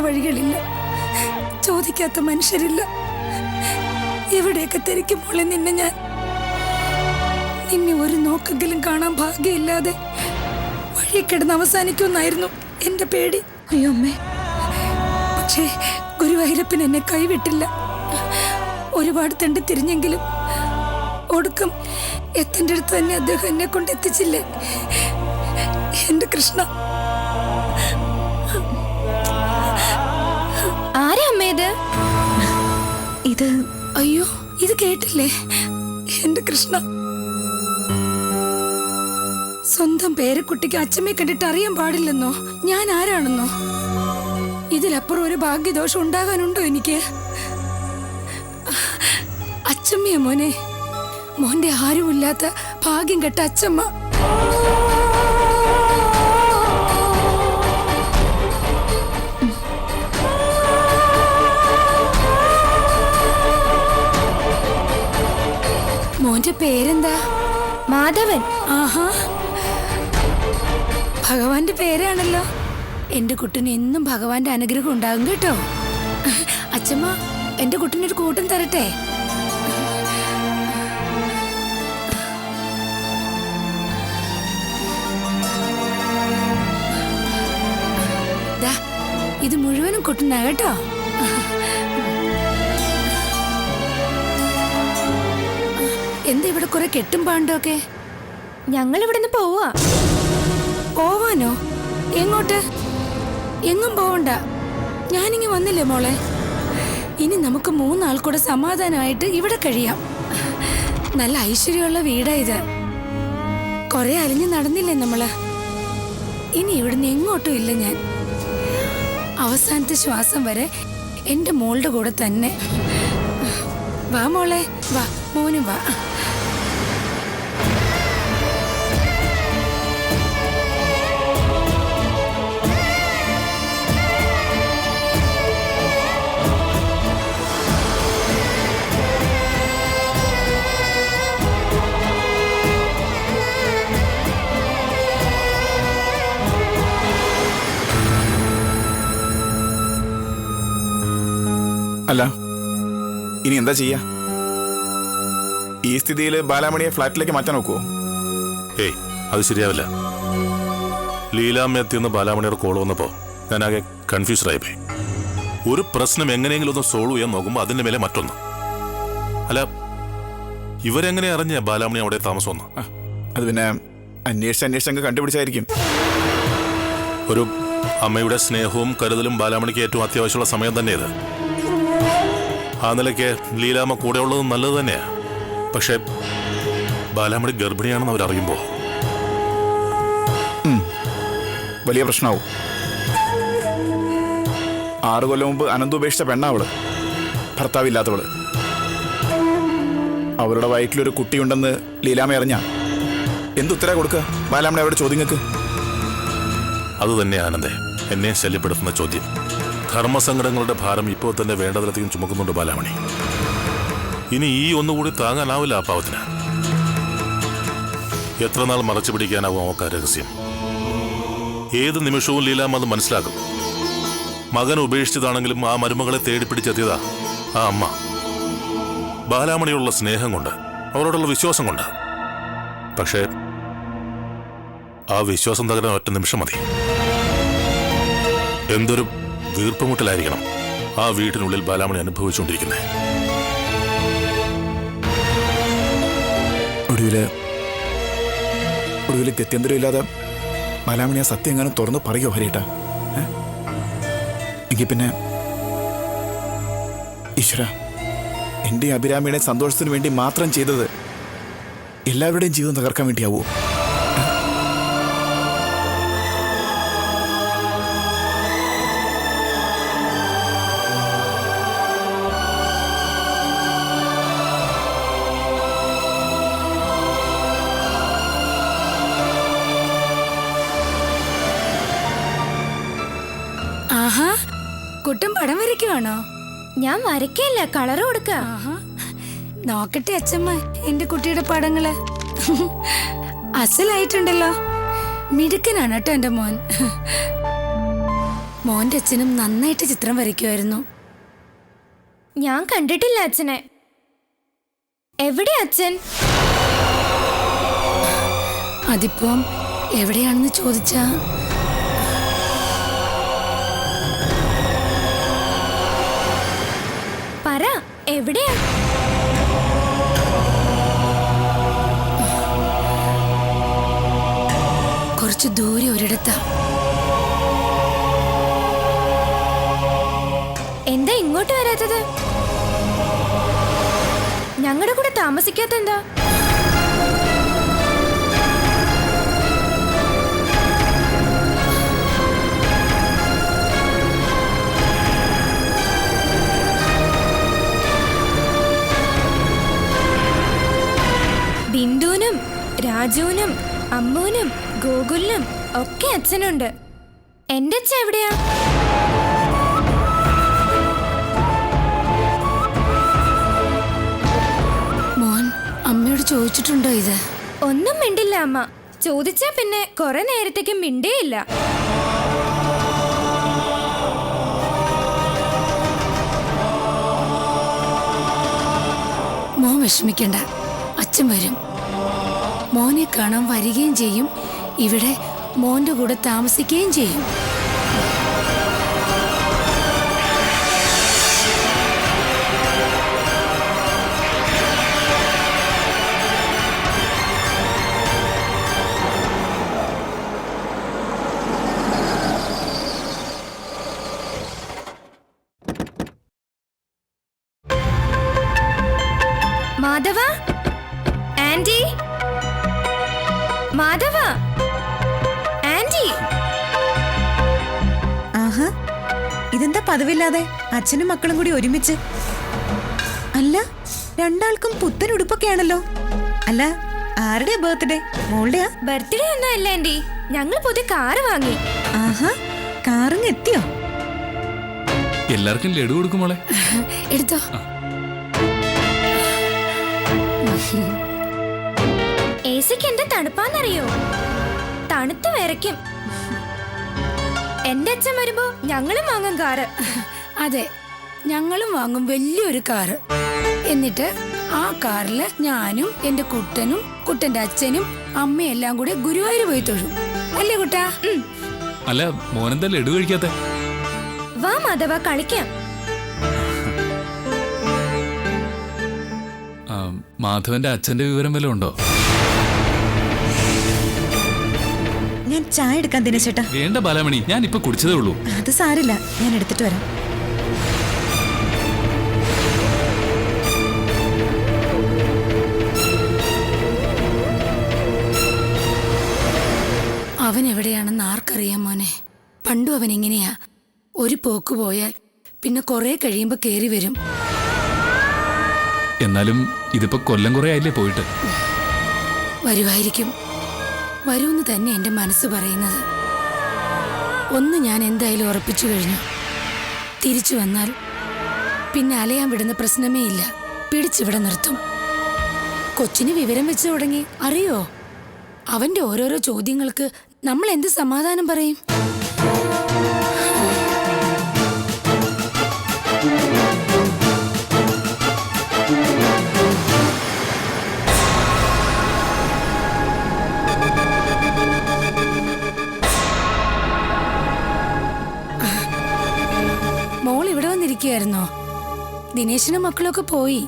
വഴികളില്ല, ചോദിക്കാത്ത മനുഷ്യരില്ല. എവിടെയൊക്കെ തിരക്കും മോളെ നിന്നെ ഒരു നോക്കെങ്കിലും കാണാൻ ഭാഗ്യമില്ലാതെ വഴി കിടന്ന് അവസാനിക്കുമെന്നായിരുന്നു എന്റെ പേടി. അയ്യോ അമ്മേ. പക്ഷേ ഗുരുവായൂരപ്പൻ എന്നെ കൈവിട്ടില്ല. ഒരുപാട് തണ്ടി തിരിഞ്ഞെങ്കിലും ഒടുക്കം എത്തേണ്ട അടുത്ത് തന്നെ അദ്ദേഹം എന്നെ കൊണ്ട് എത്തിച്ചില്ലേ എന്റെ കൃഷ്ണ. ആരാ അമ്മേ ഇത്? അയ്യോ, ഇത് കേട്ടില്ലേ എന്റെ കൃഷ്ണ? സ്വന്തം പേരക്കുട്ടിക്ക് അച്ഛമ്മയെ കണ്ടിട്ട് അറിയാൻ പാടില്ലെന്നോ, ഞാൻ ആരാണെന്നോ? ഇതിലപ്പുറം ഒരു ഭാഗ്യദോഷം ഉണ്ടാകാനുണ്ടോ എനിക്ക്? അച്ഛമ്മയാ മോനെ, മോന്റെ ആരുമില്ലാത്ത ഭാഗ്യം കെട്ട അച്ഛമ്മ. മോന്റെ പേരെന്താ? മാധവൻ. ആഹാ, ഭഗവാന്റെ പേരാണല്ലോ. എന്റെ കുട്ടിന് എന്നും ഭഗവാന്റെ അനുഗ്രഹം ഉണ്ടാകും കേട്ടോ. അച്ഛമ്മ, എന്റെ കുട്ടിനൊരു കൂട്ടം തരട്ടെ? ഇത് മുഴുവനും കുട്ടനാ കേട്ടോ. എന്താ ഇവിടെ കുറെ കെട്ടും പാണ്ടൊക്കെ? ഞങ്ങൾ ഇവിടുന്ന് പോവാ. പോവാനോ? എങ്ങോട്ട്? എങ്ങും പോവണ്ട, ഞാനിങ്ങി വന്നില്ലേ മോളെ. ഇനി നമുക്ക് 3 ആൾ കൂടെ സമാധാനമായിട്ട് ഇവിടെ കഴിയാം. നല്ല ഐശ്വര്യമുള്ള വീടാ ഇത്. കുറെ അലിഞ്ഞു നടന്നില്ലേ നമ്മള്. ഇനി ഇവിടുന്ന് എങ്ങോട്ടും ഇല്ല ഞാൻ. അവസാനത്തെ ശ്വാസം വരെ എന്റെ മോളുടെ കൂടെ തന്നെ. വാ മോളെ, വാ മോനും വാ. അല്ല, ഇനി എന്താ ചെയ്യാ? ഈ സ്ഥിതിയിൽ ബാലാമണിയെ ഫ്ലാറ്റിലേക്ക് മാറ്റാൻ നോക്കുവോ? ഏയ്, അത് ശരിയാവില്ല. ലീലാമ്മ എത്തിയെന്ന് ബാലാമണിയുടെ കോൾ വന്നപ്പോ ഞാനാകെ കൺഫ്യൂസ്ഡ് ആയിപ്പോയി. ഒരു പ്രശ്നം എങ്ങനെയെങ്കിലും ഒന്ന് സോൾവ് ചെയ്യാൻ നോക്കുമ്പോൾ അതിന്റെ മേലെ മറ്റൊന്ന്. അല്ല, ഇവരെങ്ങനെ അറിഞ്ഞ ബാലാമണി അവിടെ താമസം? അത് പിന്നെ അന്വേഷിച്ചങ്ങ് കണ്ടുപിടിച്ചായിരിക്കും. ഒരു അമ്മയുടെ സ്നേഹവും കരുതലും ബാലാമണിക്ക് ഏറ്റവും അത്യാവശ്യമുള്ള സമയം തന്നെ ഇത്. ആ നിലയ്ക്ക് ലീലാമ്മ കൂടെ ഉള്ളത് നല്ലത് തന്നെയാ. പക്ഷെ ബാലാമണി ഗർഭിണിയാണെന്ന് അവരറിയുമ്പോ വലിയ പ്രശ്നമാവും. 6 കൊല്ലം മുമ്പ് അനന്ത് ഉപേക്ഷിച്ച പെണ്ണാവള്, ഭർത്താവില്ലാത്തവള്. അവരുടെ വയറ്റിലൊരു കുട്ടിയുണ്ടെന്ന് ലീലാമ്മ അറിഞ്ഞ എന്തുത്തരാ കൊടുക്കുക ബാലാമണി അവരുടെ ചോദ്യങ്ങൾക്ക്? അത് തന്നെ ആനന്ദേ എന്നെ ശല്യപ്പെടുത്തുന്ന ചോദ്യം. ധർമ്മസങ്കടങ്ങളുടെ ഭാരം ഇപ്പോൾ തന്നെ വേണ്ടതിലധികം ചുമക്കുന്നുണ്ട് ബാലാമണി. ഇനി ഈ ഒന്നുകൂടി താങ്ങാനാവില്ല ആ പാവത്തിന്. എത്ര നാൾ മറച്ചു പിടിക്കാനാവും അവർക്ക് ആ രഹസ്യം? ഏത് നിമിഷവും ലീലാമ്മ അത് മനസ്സിലാക്കും. മകൻ ഉപേക്ഷിച്ചതാണെങ്കിലും ആ മരുമകളെ തേടിപ്പിടിച്ചെത്തിയതാ ആ അമ്മ. ബാലാമണിയുള്ള സ്നേഹം കൊണ്ട്, അവരോടുള്ള വിശ്വാസം കൊണ്ട്. പക്ഷേ ആ വിശ്വാസം തകരാൻ ഒറ്റ നിമിഷം മതി. എന്തൊരു വീർപ്പുമുട്ടലായിരിക്കണം ആ വീട്ടിനുള്ളിൽ ബാലാമണി അനുഭവിച്ചുകൊണ്ടിരിക്കുന്നത്. ഒടുവില് ഗത്യന്തരമില്ലാതെ ബാലാമണി ആ സത്യം എങ്ങനെ തുറന്ന് പറയോ ഹരിയേട്ടാ? എങ്കിൽ പിന്നെ ഈശ്വര, എൻ്റെ അഭിരാമിയുടെ സന്തോഷത്തിന് വേണ്ടി മാത്രം ചെയ്തത് എല്ലാവരുടെയും ജീവിതം തകർക്കാൻ വേണ്ടിയാവോ? ആഹാ, കുട്ടൻ പടം വരയ്ക്കുവാണോ? ഞാൻ വരയ്ക്കല്ല, കളർ കൊടുക്ക. നോക്കട്ടെ അച്ഛമ്മ എന്റെ കുട്ടിയുടെ പടങ്ങള്. അസലായിട്ടുണ്ടല്ലോ. മിടുക്കനാണ് കേട്ടോ എന്റെ മോൻ. മോന്റെ അച്ഛനും നന്നായിട്ട് ചിത്രം വരയ്ക്കുമായിരുന്നു. ഞാൻ കണ്ടിട്ടില്ല അച്ഛനെ. എവിടെ അച്ഛൻ? അതിപ്പം എവിടെയാണെന്ന് ചോദിച്ചാ പറ, എവിടെയാ? കുറച്ച് ദൂരെ ഒരിടത്താ. എന്താ ഇങ്ങോട്ട് വരാത്തത്? ഞങ്ങളുടെ കൂടെ താമസിക്കാത്തെന്താ? ബിന്ദുവിനും രാജുവിനും അമ്മുവിനും ഗോകുലിനും ഒക്കെ അച്ഛനുണ്ട്. എന്റെ അച്ഛൻ എവിടെയാ? മോൻ അമ്മയോട് ചോദിച്ചിട്ടുണ്ടോ ഇത്? ഒന്നും മിണ്ടില്ല അമ്മ. ചോദിച്ചാ പിന്നെ കുറെ നേരത്തേക്ക് മിണ്ടേയില്ല. മോൻ വിഷമിക്കണ്ട, അച്ഛൻ വരും. മോനെ കാണാൻ വരികയും ചെയ്യും, ഇവിടെ മോന്റെ കൂടെ താമസിക്കുകയും ചെയ്യും. Madhava, aunty, Madhava, aunty. ആഹാ, ഇതെന്താ പതിവില്ലാതെ അച്ഛനും മക്കളും കൂടി ഒരുമിച്ച്? അല്ല, രണ്ടാൾക്കും പുത്തൻ ഉടുപ്പൊക്കെയാണല്ലോ. അല്ല, ആരുടെ ബർത്ത്ഡേ? മോളുടെയാ? ബർത്ത്ഡേ ഒന്നും അല്ല ആന്റി, ഞങ്ങൾ പുതിയ കാറ് വാങ്ങി. ആഹാ, കാറിങ് എത്തിയോ? എല്ലാവർക്കും ലഡു കൊടുക്കും മോളെ. എടുത്തോ. ഏസിക്ക് എന്താ തണുപ്പാന്നറിയോ? തണുത്ത് വിറയ്ക്കും. എന്റെ അച്ഛൻ വരുമ്പോ ഞങ്ങളും വാങ്ങും കാറ്. അതെ, ഞങ്ങളും വാങ്ങും വലിയൊരു കാറ്. എന്നിട്ട് ആ കാറില് ഞാനും എന്റെ കുട്ടനും കുട്ടന്റെ അച്ഛനും അമ്മയും എല്ലാം കൂടെ ഗുരുവായൂർ പോയി തൊഴും. അല്ലേ കുട്ടാ? അല്ല, മോനെന്താ ലഡു കഴിക്കാത്ത? വാ മാധവ, കളിക്കാം. മാധവന്റെ അച്ഛന്റെ വിവരം വല്ലതും ഉണ്ടോ? ഞാൻ ചായ എടുക്കാൻ ദിനേശേട്ടാ. വേണ്ട ബാലാമണി, ഞാൻ ഇപ്പൊ കുടിച്ചതേ ഉള്ളൂ. അത് സാരില്ല, ഞാൻ എടുത്തിട്ട് വരാം. അവൻ എവിടെയാണെന്ന് ആർക്കറിയാം മോനെ. പണ്ടും അവൻ ഇങ്ങനെയാ. ഒരു പോക്ക് പോയാൽ പിന്നെ കുറെ കഴിയുമ്പോ കേറി വരും. എന്നാലും ഇതിപ്പോ കൊല്ലം കുറെ ആയില്ലേ പോയിട്ട്? വരുമായിരിക്കും, വരുമെന്ന് തന്നെ എന്റെ മനസ്സ് പറയുന്നത്. ഒന്ന് ഞാൻ എന്തായാലും ഉറപ്പിച്ചു കഴിഞ്ഞു. തിരിച്ചു വന്നാൽ പിന്നെ അലയാൻ വിടുന്ന പ്രശ്നമേ ഇല്ല. പിടിച്ചിവിടെ നിർത്തും. കൊച്ചിന് വിവരം വെച്ച് തുടങ്ങി. അറിയോ, അവന്റെ ഓരോരോ ചോദ്യങ്ങൾക്ക് നമ്മൾ എന്ത് സമാധാനം പറയും? മോൾ ഇവിടെ വന്നിരിക്കുകയായിരുന്നോ? ദിനേശിനും മക്കളൊക്കെ പോയി.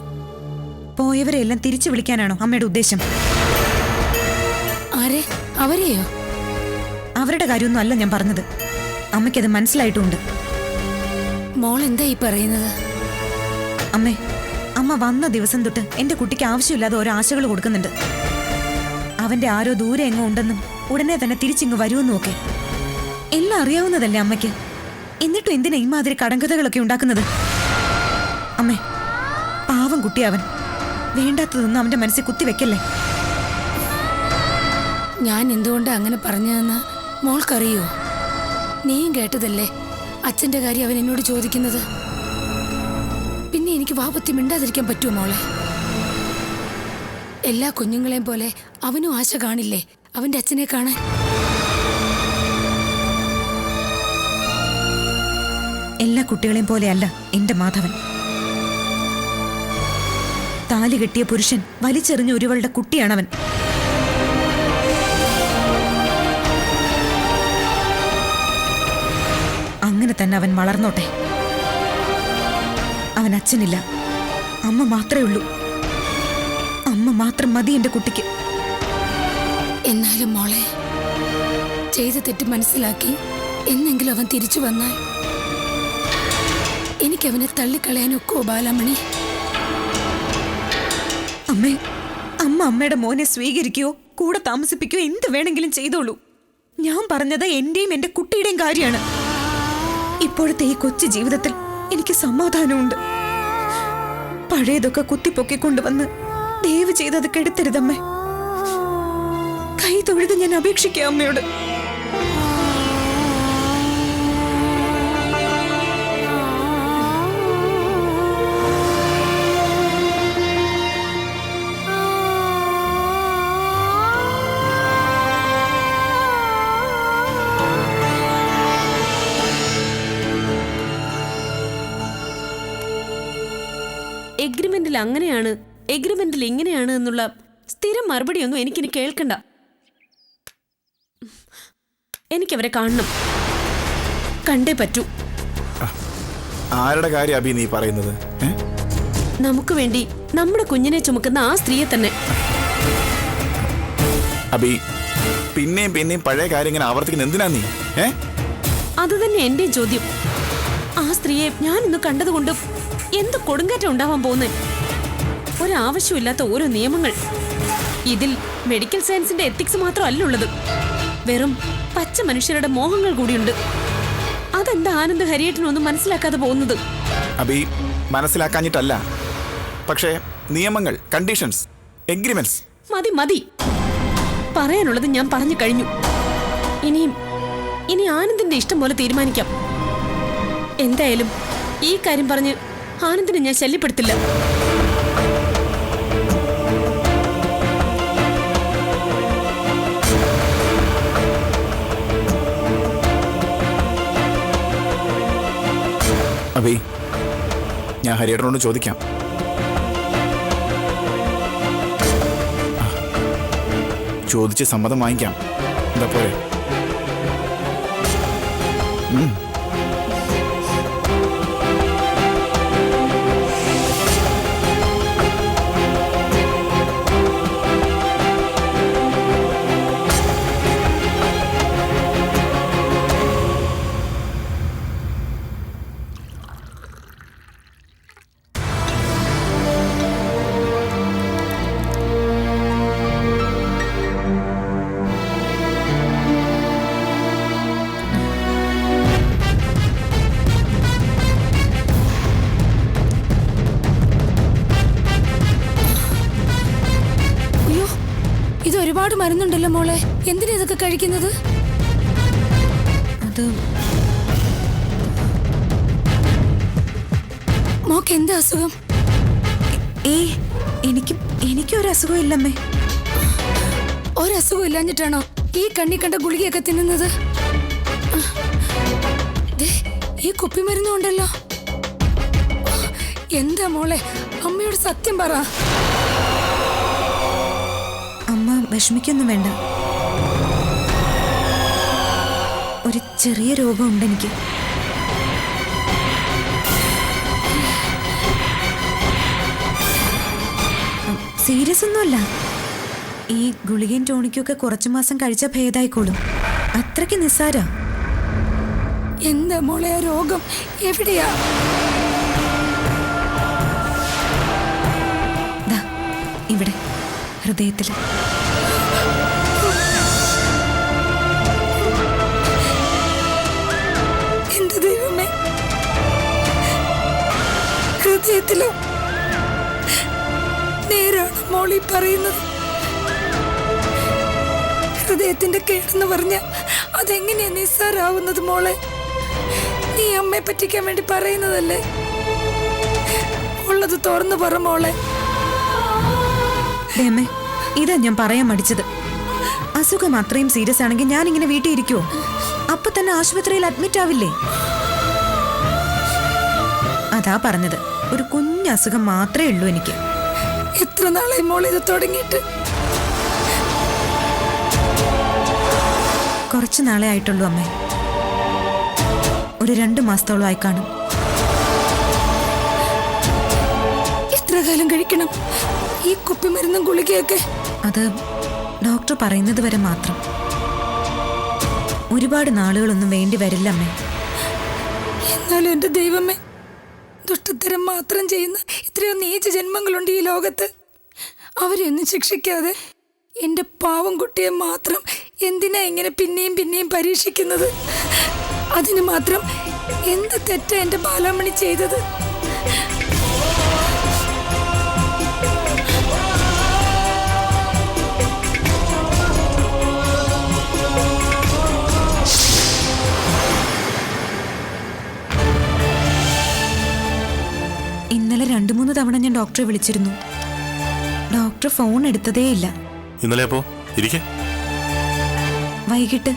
പോയവരെല്ലാം തിരിച്ചു വിളിക്കാനാണോ അമ്മയുടെ ഉദ്ദേശം? ആരെ? അവരെയോ? അവരുടെ കാര്യമൊന്നും അല്ല ഞാൻ പറഞ്ഞത്. അമ്മയ്ക്കത് മനസ്സിലായിട്ടുമുണ്ട്. മോൾ എന്താ ഈ പറയുന്നത്? അമ്മേ, അമ്മ വന്ന ദിവസം തൊട്ട് എന്റെ കുട്ടിക്ക് ആവശ്യമില്ലാതെ ഓരോ ആശകൾ കൊടുക്കുന്നുണ്ട്. അവന്റെ ആരോ ദൂരെ എങ്ങോ ഉണ്ടെന്നും ഉടനെ തന്നെ തിരിച്ചിങ്ങ് വരുമെന്നും ഒക്കെ എല്ലാം അറിയാവുന്നതല്ലേ അമ്മയ്ക്ക്. എന്നിട്ടും എന്തിനാ ഇമാതിരി കടങ്കഥകളൊക്കെ ഉണ്ടാക്കുന്നത്? അമ്മേ, പാവം കുട്ടിയവൻ. വേണ്ടാത്തതൊന്നും അവന്റെ മനസ്സിൽ കുത്തിവെക്കല്ലേ. ഞാൻ എന്തുകൊണ്ടാ അങ്ങനെ പറഞ്ഞതെന്ന് മോൾക്കറിയോ? നീയും കേട്ടതല്ലേ അച്ഛന്റെ കാര്യം അവൻ എന്നോട് ചോദിക്കുന്നത്. പിന്നെ എനിക്ക് വാപത്തി മിണ്ടാതിരിക്കാൻ പറ്റുമോ മോളെ? എല്ലാ കുഞ്ഞുങ്ങളെയും പോലെ അവനും ആശ കാണില്ലേ അവന്റെ അച്ഛനെ കാണാൻ? എല്ലാ കുട്ടികളെയും പോലെയല്ല എന്റെ മാധവൻ. താലി കെട്ടിയ പുരുഷൻ വലിച്ചെറിഞ്ഞ ഒരുവളുടെ കുട്ടിയാണവൻ. അങ്ങനെ തന്നെ അവൻ വളർന്നോട്ടെ. അവൻ അച്ഛനില്ല, അമ്മ മാത്രമേ ഉള്ളൂ. അമ്മ മാത്രം മതി എന്റെ കുട്ടിക്ക്. എന്നാലും മോളെ, ചെയ്ത തെറ്റ് മനസ്സിലാക്കി എന്നെങ്കിലും അവൻ തിരിച്ചു വന്നാൽ എനിക്കവനെ തള്ളിക്കളയാനൊക്കോ ബാലാമണി? അമ്മേ, അമ്മയുടെ മോനെ സ്വീകരിക്കുകയോ കൂടെ താമസിപ്പിക്കുകയോ എന്ത് വേണമെങ്കിലും ചെയ്തോളൂ. ഞാൻ പറഞ്ഞത് എന്റെയും എന്റെ കുട്ടിയുടെയും കാര്യമാണ്. ഇപ്പോഴത്തെ ഈ കൊച്ചു ജീവിതത്തിൽ എനിക്ക് സമാധാനമുണ്ട്. പഴയതൊക്കെ കുത്തിപ്പൊക്കിക്കൊണ്ടുവന്ന് ദയവ് ചെയ്തത് കെടുത്തരുതമ്മേ. കൈ തൊഴുത് ഞാൻ അപേക്ഷിക്കാം അമ്മയോട്. എഗ്രിമെന്റിൽ അങ്ങനെയാണ്, എഗ്രിമെന്റിൽ ഇങ്ങനെയാണ് എന്നുള്ള സ്ഥിരം മറുപടിയൊന്നും എനിക്കിനി കേൾക്കണ്ട. എനിക്കവരെ കാണണം, കണ്ടേ പറ്റൂ. ആരുടെ കാര്യം അഭി നീ പറയുന്നത്? നമുക്ക് വേണ്ടി നമ്മുടെ കുഞ്ഞിനെ ചുമക്കുന്ന ആ സ്ത്രീയെ തന്നെ. അഭി, പിന്നെയും പിന്നെയും പഴയ കാര്യം ഇങ്ങനെ ആവർത്തിക്കുന്ന എന്തിനാ നീ? അത് തന്നെ എന്റെ ചോദ്യം. ആ സ്ത്രീയെ ഞാൻ ഇന്ന് കണ്ടതുകൊണ്ട് എന്ത് കൊടുങ്കാറ്റം ഉണ്ടാവാൻ പോകുന്നേ? ഒരാവശ്യമില്ലാത്ത ഓരോ നിയമങ്ങൾ. ഇതിൽ മെഡിക്കൽ സയൻസിന്റെ എത്തിക്സ് മാത്രമല്ല ഉള്ളത്, വെറും പച്ച മനുഷ്യരുടെ മോഹങ്ങൾ കൂടിയുണ്ട്. അതെന്താ ആനന്ദ് ഹരിയേട്ടനൊന്നും മനസ്സിലാക്കാതെ പോകുന്നത്? അഭി, മനസ്സിലാക്കാഞ്ഞിട്ടല്ല, പക്ഷേ നിയമങ്ങൾ, കണ്ടീഷൻസ്, എഗ്രിമെന്റ്സ്. മതി മതി, പറയാനുള്ളത് ഞാൻ പറഞ്ഞു കഴിഞ്ഞു. ഇനി ആനന്ദിന്റെ ഇഷ്ടം പോലെ തീരുമാനിക്കാം. എന്തായാലും ഈ കാര്യം പറഞ്ഞ് ആനന്ദിനെ ഞാൻ ശല്യപ്പെടുത്തില്ല. അഭി, ഞാൻ ഹരിയേട്ടനോട് ചോദിക്കാം. ചോദിച്ച് സമ്മതം വാങ്ങിക്കാം. എന്താ പോലെ? ഇത് ഒരുപാട് മരുന്നുണ്ടല്ലോ മോളെ, എന്തിനാ ഇതൊക്കെ കഴിക്കുന്നത്? അത് മോക്ക് എന്താ അസുഖം? എനിക്കൊരു അസുഖം ഇല്ലമ്മേ. ഒരസുഖം ഇല്ലാഞ്ഞിട്ടാണോ ഈ കണ്ണി കണ്ട ഗുളികയൊക്കെ തിന്നുന്നത്? ഈ കുപ്പിമരുന്നും ഉണ്ടല്ലോ. എന്താ മോളെ, അമ്മയോട് സത്യം പറ. അമ്മ വിഷമിക്കൊന്നും വേണ്ട. ഒരു ചെറിയ രോഗമുണ്ട് എനിക്ക്. സീരിയസ് ഒന്നുമല്ല. ഈ ഗുളികയും ടോണിക്കൊക്കെ കുറച്ചു മാസം കഴിച്ച ഭേദായിക്കോളും. അത്രയ്ക്ക് നിസ്സാര. എന്താ മോളെ ആ രോഗം? എവിടെയാ? ഇവിടെ ഹൃദയത്തില്. എന്ത് ദൈവമേ, ഹൃദയത്തിലോ? നേരാണ് മോളി പറയുന്നത്. ഹൃദയത്തിന്റെ കേടെന്ന് പറഞ്ഞ അതെങ്ങനെയാ നിസ്സാരാവുന്നത് മോളെ? നീ അമ്മയെ പറ്റിക്കാൻ വേണ്ടി പറയുന്നതല്ലേ? ഉള്ളത് തുറന്നു പറ മോളെ. അമ്മേ, ഇതാ ഞാൻ പറയാൻ മടിച്ചത്. അസുഖം അത്രയും സീരിയസ് ആണെങ്കിൽ ഞാൻ ഇങ്ങനെ വീട്ടിൽ ഇരിക്കുവോ? അപ്പൊ തന്നെ ആശുപത്രിയിൽ അഡ്മിറ്റ് ആവില്ലേ? അതാ പറഞ്ഞത്, ഒരു കുഞ്ഞസുഖം മാത്രമേ ഉള്ളൂ എനിക്ക്. എത്ര നാളായി മോൾ ഇത് തുടങ്ങിയിട്ട്? കുറച്ചു നാളെ ആയിട്ടുള്ളൂ അമ്മേ. ഒരു 2 മാസത്തോളം ആയി കാണും. എത്ര കാലം കഴിക്കണം ഈ കുപ്പിമരുന്നും ഗുളികയൊക്കെ? അത് ഡോക്ടർ പറയുന്നത് വരെ മാത്രം. ഒരുപാട് നാളുകളൊന്നും വേണ്ടി വരില്ല അമ്മേ. എന്നാലും എന്റെ ദൈവമേ, ദുഷ്ടത്തരം മാത്രം ചെയ്യുന്ന എത്രയോ നീച ജന്മങ്ങളുണ്ട് ഈ ലോകത്ത്. അവരെയൊന്നും ശിക്ഷിക്കാതെ എന്റെ പാവം കുട്ടിയെ മാത്രം എന്തിനാ ഇങ്ങനെ പിന്നെയും പിന്നെയും പരീക്ഷിക്കുന്നത്? അതിന് മാത്രം എന്ത് തെറ്റാ എന്റെ ബാലാമണി ചെയ്തത്? ഇന്നലെ 2-3 തവണ ഞാൻ ഡോക്ടറെ വിളിച്ചിരുന്നു. ഡോക്ടർ ഫോൺ എടുത്തതേയില്ല. ഇന്നലെ അപ്പോ ഇരിക്കെ വൈകിട്ട്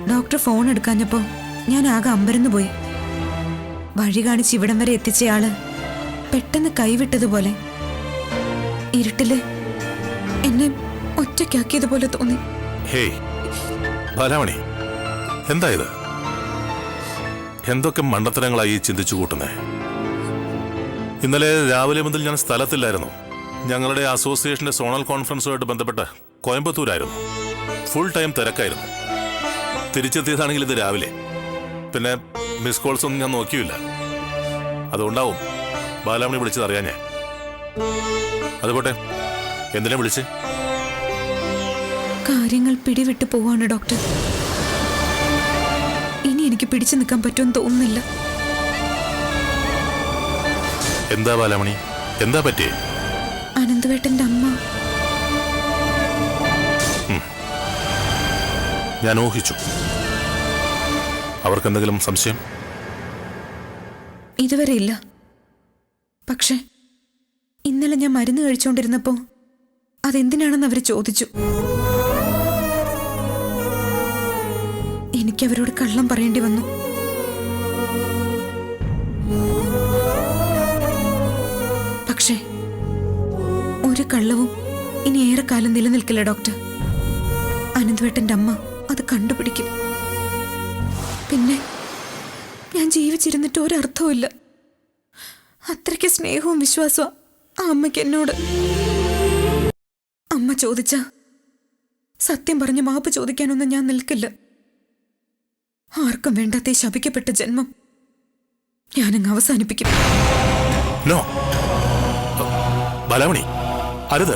ഡോക്ടർ ഫോൺ എടുക്കാഞ്ഞപ്പോ ഞാൻ ആകെ അമ്പരന്ന് പോയി. വഴി കാണിച്ച് ഇവിടം വരെ എത്തിച്ചയാള് പെട്ടെന്ന് കൈവിട്ടതുപോലെ, ഇരുട്ടില് എന്നെ ഒറ്റയ്ക്കാക്കിയതുപോലെ തോന്നി. ഹേയ് ബാലാമണി, എന്താ ഇത്? എന്തൊക്കെ മണ്ടത്തരങ്ങളായി ചിന്തിച്ചു കൂട്ടുന്നേ? ഇന്നലെ രാവിലെ മുതൽ ഞാൻ സ്ഥലത്തില്ലായിരുന്നു. ഞങ്ങളുടെ അസോസിയേഷന്റെ സോണൽ കോൺഫറൻസുമായിട്ട് ബന്ധപ്പെട്ട് കോയമ്പത്തൂരായിരുന്നു. ഫുൾ ടൈം തിരക്കായിരുന്നു. തിരിച്ചെത്തിയതാണെങ്കിൽ ഇത് രാവിലെ. പിന്നെ മിസ് കോൾസ് ഒന്നും ഞാൻ നോക്കിയില്ല. അതുകൊണ്ടാവും ബാലാമണി വിളിച്ചത് അറിയാൻ ഞാൻ. അതുപോട്ടെ, എന്തിനാ വിളിച്ച്? കാര്യങ്ങൾ പിടിവിട്ട് പോവാണ് ഡോക്ടർ. ഇനി എനിക്ക് പിടിച്ചു നിൽക്കാൻ പറ്റുമെന്ന് തോന്നുന്നില്ല. എന്താ ബാലാമണി, എന്താ പറ്റിയേ? അനന്തവേട്ടന്റെ അമ്മ. ഞാൻ ഊഹിച്ചു. അവർക്കെന്തെങ്കിലും സംശയം? ഇതുവരെ ഇല്ല. പക്ഷെ ഇന്നലെ ഞാൻ മരുന്ന് കഴിച്ചുകൊണ്ടിരുന്നപ്പോ അതെന്തിനാണെന്ന് അവര് ചോദിച്ചു. എനിക്കവരോട് കള്ളം പറയേണ്ടി വന്നു. പക്ഷേ ഒരു കള്ളവും ഇനി ഏറെക്കാലം നിലനിൽക്കില്ല ഡോക്ടർ. അനന്തവേട്ടന്റെ അമ്മ അത് കണ്ടുപിടിക്കും. പിന്നെ ഞാൻ ജീവിച്ചിരുന്നിട്ട് ഒരർത്ഥവുമില്ല. അത്രയ്ക്ക് സ്നേഹവും വിശ്വാസവും ആ അമ്മയ്ക്ക് എന്നോട്. അമ്മ ചോദിച്ച സത്യം പറഞ്ഞ് മാപ്പ് ചോദിക്കാനൊന്നും ഞാൻ നിൽക്കില്ല. ആർക്കും വേണ്ടാത്ത ശപിക്കപ്പെട്ട ജന്മം ഞാനങ്ങ് അവസാനിപ്പിക്കും. നോ ബാലാമണി, അരുത്.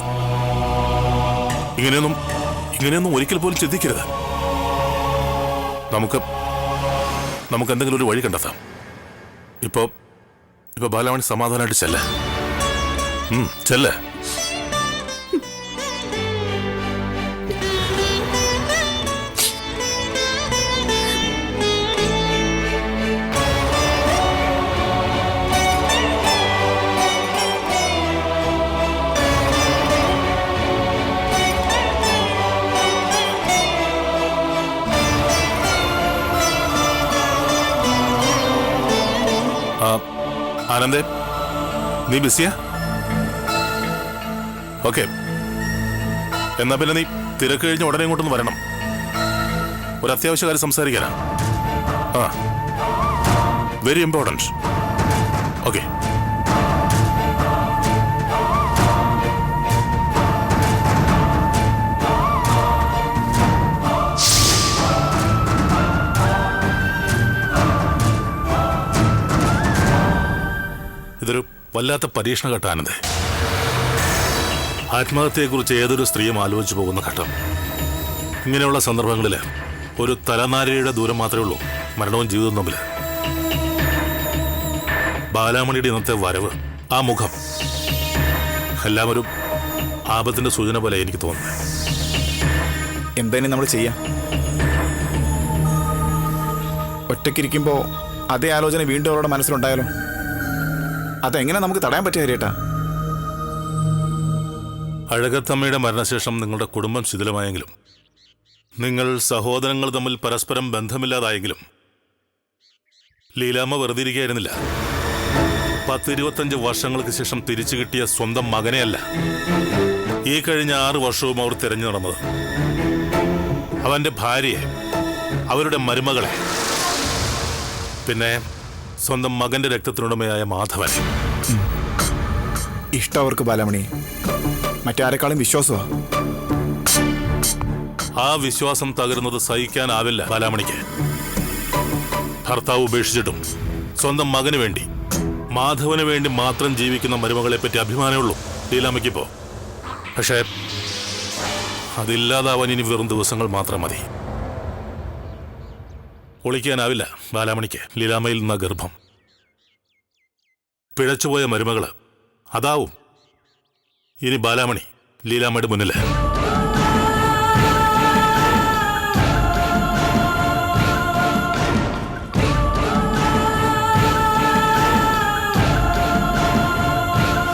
ഇങ്ങനെയൊന്നും ഒരിക്കൽ പോലും ചിന്തിക്കരുത്. നമുക്ക് എന്തെങ്കിലും ഒരു വഴി കണ്ടെത്താം. ഇപ്പോ ബാലാമണി സമാധാനമായിട്ട് ചെല്ല. ആനന്ദേ, നീ ബിസിയാ? ഓക്കെ, എന്നാ പിന്നെ നീ തിരക്ക് കഴിഞ്ഞ് ഉടനെ ഇങ്ങോട്ടൊന്ന് വരണം. ഒരു അത്യാവശ്യ കാര്യം സംസാരിക്കാനാ. Very important. ഓക്കെ. ഇതൊരു വല്ലാത്ത പരീക്ഷണ ഘട്ടമാനന്ദേ. ആത്മഹത്യയെക്കുറിച്ച് ഏതൊരു സ്ത്രീയും ആലോചിച്ചു പോകുന്ന ഘട്ടം. ഇങ്ങനെയുള്ള സന്ദർഭങ്ങളിൽ ഒരു തലനാരിയുടെ ദൂരം മാത്രമേ ഉള്ളൂ മരണവും ജീവിതവും തമ്മിൽ. ബാലാമണിയുടെ ഇന്നത്തെ വരവ്, ആ മുഖം, എല്ലാം ഒരു ആപത്തിന്റെ സൂചന പോലെ എനിക്ക് തോന്നുന്നത്. എന്തായാലും നമ്മൾ ചെയ്യാം. ഒറ്റയ്ക്കിരിക്കുമ്പോൾ അതേ ആലോചന വീണ്ടും അവരുടെ മനസ്സിലുണ്ടായാലോ? അതെങ്ങനെ നമുക്ക് തടയാൻ പറ്റിയ കാര്യേട്ടാ? അഴകത്തമ്മയുടെ മരണശേഷം നിങ്ങളുടെ കുടുംബം ശിഥിലമായെങ്കിലും, നിങ്ങൾ സഹോദരങ്ങൾ തമ്മിൽ പരസ്പരം ബന്ധമില്ലാതായെങ്കിലും, ലീലാമ്മ വെറുതെ ഇരിക്കുകയായിരുന്നില്ല. 10-25 വർഷങ്ങൾക്ക് ശേഷം തിരിച്ചു കിട്ടിയ സ്വന്തം മകനെയല്ല ഈ കഴിഞ്ഞ 6 വർഷവും അവർ തിരഞ്ഞു നടന്നത്. അവന്റെ ഭാര്യയെ, അവരുടെ മരുമകളെ, പിന്നെ സ്വന്തം മകന്റെ രക്തത്തിനുടമയായ മാധവനെ. ഇഷ്ടം അവർക്ക് ബാലാമണി. മറ്റാരെക്കാളും വിശ്വാസമാ. ആ വിശ്വാസം തകരുന്നത് സഹിക്കാനാവില്ല ബാലാമണിക്ക്. ഭർത്താവ് ഉപേക്ഷിച്ചിട്ടും സ്വന്തം മകന് വേണ്ടി, മാധവന് വേണ്ടി മാത്രം ജീവിക്കുന്ന മരുമകളെ പറ്റി അഭിമാനമുള്ളൂ ലീലാമ്മയ്ക്കിപ്പോ. പക്ഷേ അതില്ലാതാവാൻ ഇനി വെറും ദിവസങ്ങൾ മാത്രം മതി. ഒളിക്കാനാവില്ല ബാലാമണിക്ക് ലീലാമ്മയിൽ നിന്ന ഗർഭം. പിഴച്ചുപോയ മരുമകള് അതാവും ഇനി ബാലാമണി ലീലാമ്മയുടെ മുന്നില്.